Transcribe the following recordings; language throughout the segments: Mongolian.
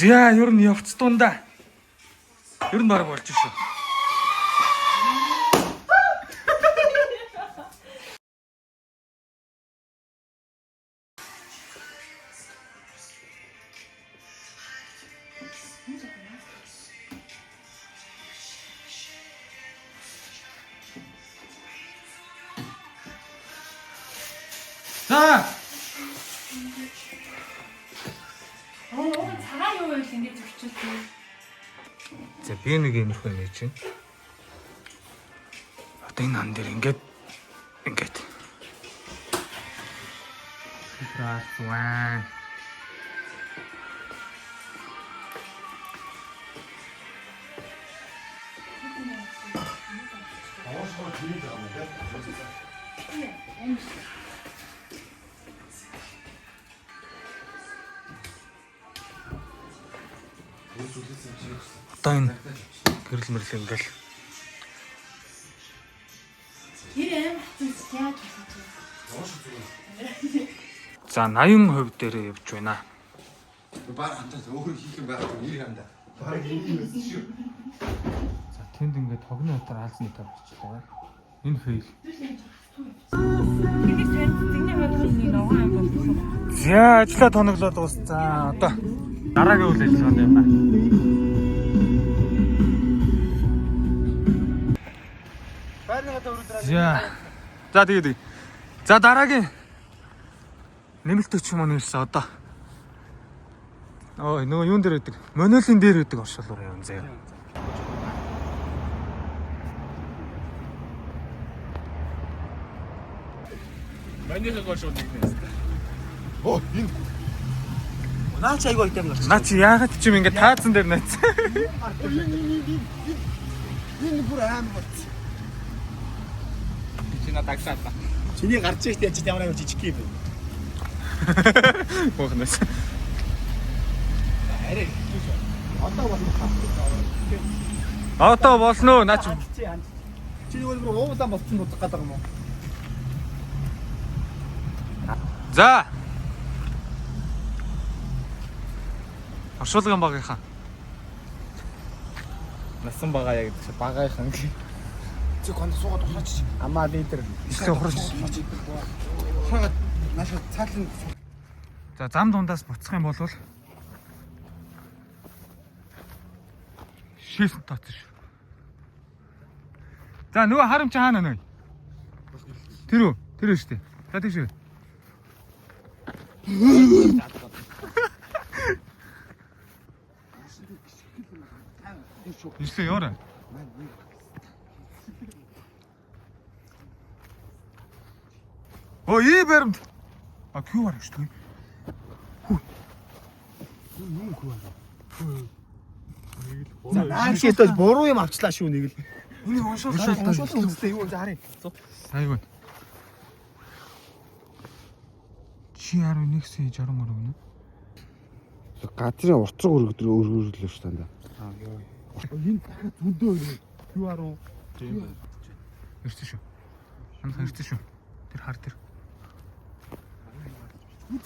За ер нь явц дундаа. Ер нь баг болж шүү. За. Цагаан юу вэ ингэж зурчилсан. За би нэг юм их нэ чинь. Одоо энэ ан дээр ингээд. Расван. Одоо энэ гэрэл мэрэл ингээл. Гэр хатсан яаж хийж вэ? За 80% дээрээ явж байна. Баг хантаа өөр хийх юм байхгүй нэр хандаа. Баг ийм юм шүү. За тэнд ингээд тогны утаар хаалцны тав болчихлоо. Энэ фейл. За ажлаа тоноглоод дууссан. Одоо дараагийн үйл ажиллагаанд явна. За тэгээд. За дараагийн нэмэлт өч юм нэрсэн одоо. Ой нөгөө юун дээр байдаг? Монолин дээр байдаг оршуулуур явна заяа. Манайхаа гошоо нэгнээс. Оо энэ. Наач айгуу итэм гарч. Наа чи яагаад ч юм ингээд таацсан дээр найц. Энэ бүр аим болц. Чи надад агшаад ба. Чиний гарч ирэх яаж ямар нэг жижиг юм бэ? Бохнос. Арай. Одоо болно. Одоо болно уу? Наач. Чи нэг өөр уулаан болцсон бодох гэдэг юм уу? За. Оршуулган багынхаа. Насан байгаа яг гэдэг чинь багынхаа. Чи конд суугаад ухаач. Амаа лидер. Ихлэ ухраж. Ухаагаад нааша цаалан. За зам дундаас буцах юм бол шийсэн тооцсон шүү. За нөгөө харамч хаана нэ? Тэр үү? Тэр шүү дээ. За тийш үү. Ишлээ яра. Оо ий баримт. А кюу арах шүү. Юм хөө. За наачид бол буруу юм авчлаа шүү нэг л. Энийг Уншуулсан үстэй юу за харъя. Айгүй. Чи 11-63 гэнэ. Газрын уртраг өргөрлөө шүү тандаа. Ёо. Энэ дахиад зөндөө юу аруу. Ирсэн шүү. Ханах ирсэн шүү. Тэр хар тэр. Энэ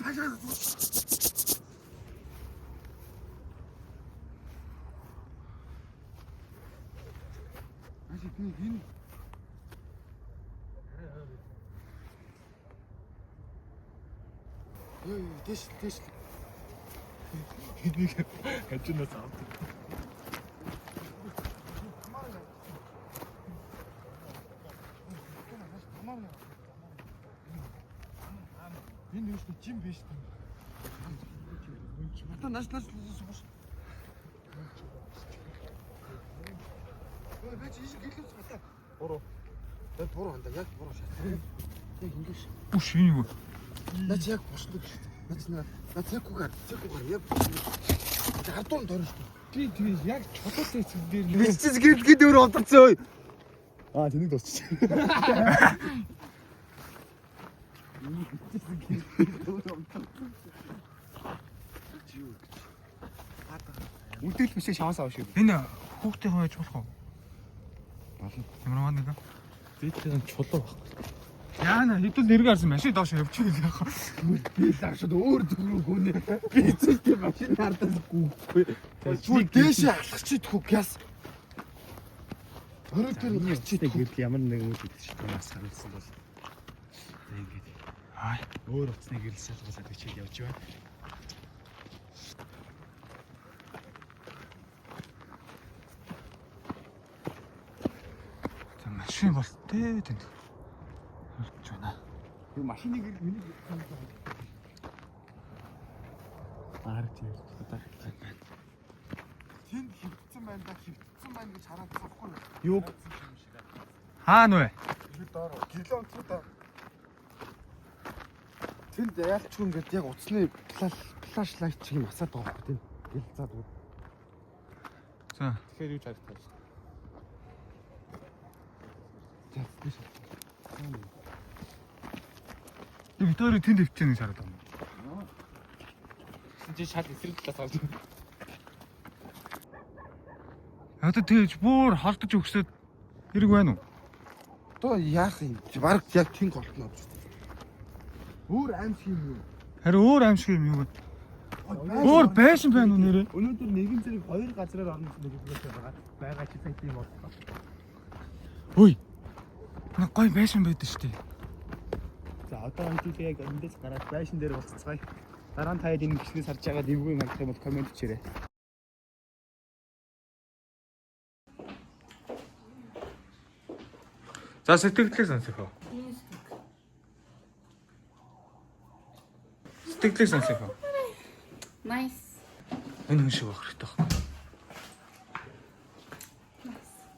Тэш. Хажуунаас авдаг. Энэ юу ч жим биш үү? Ата наш. Ой, бач ийш гэлээс бата. Буруу. Тэг буруу хандаа яг буруу шат. Яг ингэж. Бүш юу? Наач яг бушдаг шүү дээ. Наач яг үгээр яг. Хардуун дөрөв шүү. Тийм яг чулуутай эцэг дээр Бичсэн гээд өөр одорцсон ой. Аа тэнийг дуусчих. Үтэл биш шаваас авах шүү. Энэ хүүхдээ хойж болох уу? Болно. Ямар нэг. Зээдтэй чулуу баг. Яана хэдүүл нэрг арсан машин доош явчих гээл яах. Би лагшд өөр зүрх гүнэ. Би эцэгтэй машин хардаас гүхгүй. Зүгээр дээшээ алхачих идэх үү гяс. Өөрөө тэр Читэй гэрэл ямар нэгэн үйл гэдэг чинь бас харуулсан бол ингээд өөр утасны гэрэл шалгуулаад бичээд явж байна. За машин бол тээ тэнд. Хурж байна. тэр машины гэрэл миний Аарч яаж удаа тэнд хөвцсөн байна гэж хараад цахгүй. юу Хаана вэ? Тэр доор гэрэл онцгой доо. Тэнд яалчгүй ингээд яг утасны флаш лайт шиг юм асаад байгаа байхгүй тийм. Гэл заад үү. За. тэгэхээр юу харагдав вэ? Витори тэнд өвчтэй гэж хараад байна. Чи шал эсрэг талаас гарч байна. Одоо тэгж бүр холдож өгсөд хэрэг байна уу? Одоо яах юм? Бараг яг тийм голтноо. Өөр аимшиг юм юу? Харин өөр аимшиг юм юу вэ? Өөр байшин байна уу нэрээ? Өнөөдөр нэгэн зэрэг хоёр газраар орно гэж нэгэлдэж байгаа чи сайн тийм бодлоо. Хөөе. Нэг гой байшин байдаг шүү дээ. За одоо хэдүүлээ яг эндээс гараад байшин дээр уулзцгаая. Дараа нь таад энэ гिचнээс харж байгаа дэвгүй харах юм бол комент хийрээ. За сэтгэлдээ сонсох уу? Сэтгэлдээ сонсох уу? Nice. Энэ хүн шиг байх хэрэгтэй байхгүй.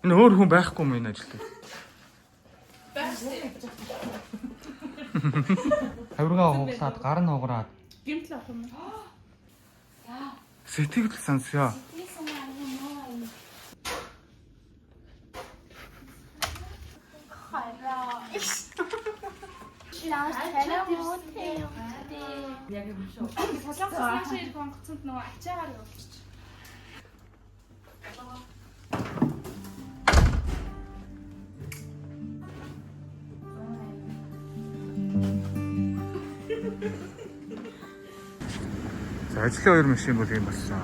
Энэ өөр хүн байхгүй юм энэ ажилд. Хавиргаа хуглаад гар нь уграад Гэмтэл авах юм. сэтгэл сонсё. Яг юм шүү. Солонгос ирэх онгоцонд нөгөө ачаагаар явуулчих. За ажлын хоёр машин бол юм болсон.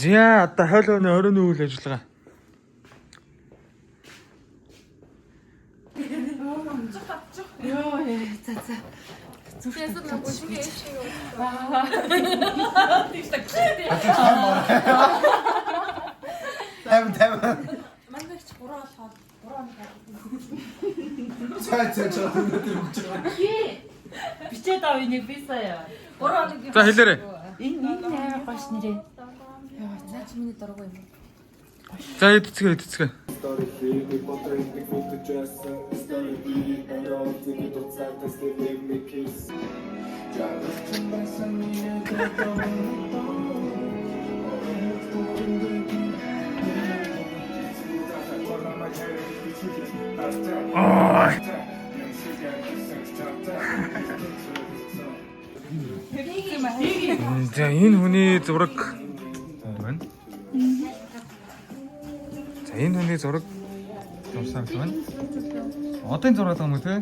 За одоо хойлооны оройн үйл ажиллагаа. Йоо, за. Кресло на бочке еще Тайван. Мангайч 3 болоход 3 хоног Цаа өнөөдөр өгч байгаа. Бичээд авъя нэг би сая. 3 хоног. За хэлээрэй. Энэ амар гош нэрээ. Наач миний дургу юм. За эцгээ. За энэ хүний зураг байна. За энэ хүний зураг явсан байна. Одын зураг байгаа юм те?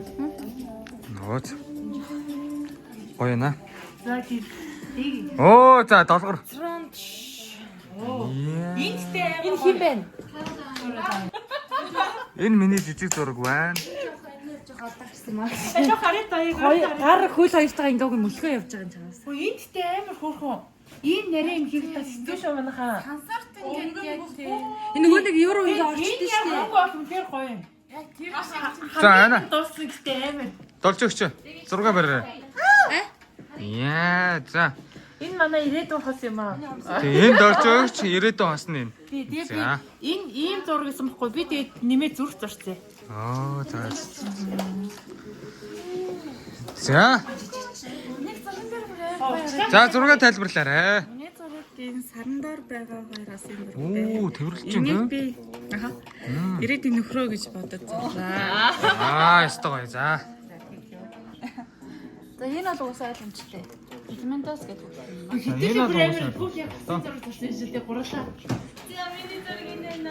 Нөөц. Гоё наа. За тийм. Оо за долгор. Энэ хин бэ? Энэ миний жижиг зураг байна. Ажиг хараад аяа. Гар хөл хоёртойгоо ингээ мөлхөө явж байгаа юм чанаас. Энэ тэ амар хөөрхөн. Энэ нэрээ юм хийх та сэтгэл манайхаа. Концерт ингээд яг тийм. Энэ нөгөө нэг евро ингээ орчтой Энэ шүү дээ. яг бол тэр гоё юм. Яг тэр За ана. Дуусна гэдэг амар. Долж өгч. Зураг бариарай. Яа за. Энэ манай ирээдүйн хос юм аа. Тэгээ энэ долж өгч ирээдүйн хосны энэ. Тэгээ За. энэ ийм зураг гэсэн бохгүй би тэгээд нэмээд зүрх зурцээ. Оо за. За. За зураг тайлбарлаарай. Миний зураг энэ сарандор байгаа хоёроос энэ зураг. Оо тэрвэрлж байна. Би аха. Ирээдүйн нөхрөө гэж бодож Аа, ястаа гоё. За. За энэ бол уусаа ойлгомжтой. Элементас гэдэг. Энэ бол яг зураг тавьсан шүү дээ гурлаа. За миний зэрэг энэ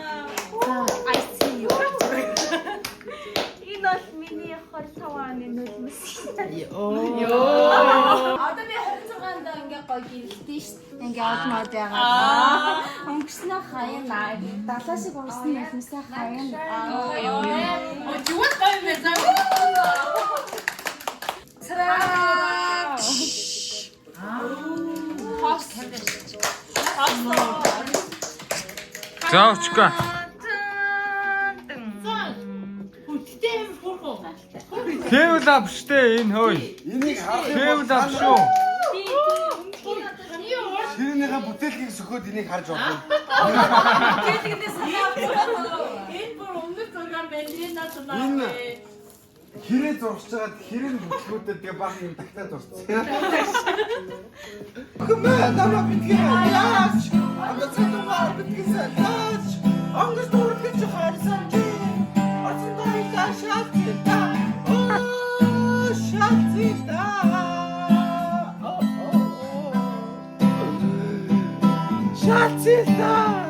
I see you. Энэ бол миний 25 оны нулимс. одоо би 26-нд ингээ гоё гэрэлтэй шүү дээ. Ингээ олмод байгаа. Өнгөрснөө хаяна. 70 шиг унсны нулимсаа хаяна. Чуус гоё юм байна. За очка. Кевл авштэй энэ хөөе. Энийг харах Кевл авш шүү. Тэрнийхээ бүтээлгийг сөхөөд энийг харж байгаа. Энэ бүр өмнөх зураг байна. Энэ надад Энэ хэрэг зурж байгаад хэрэг бүтлгүүдэд тэгээ баг юм тагтаад урцсан. Хэмээ намаа битгээ яач. Амд цатугаар битгээсээ яач. Ангас дурд гэж харсан чи. Ацтай шатта. Оо шатта. Шатта.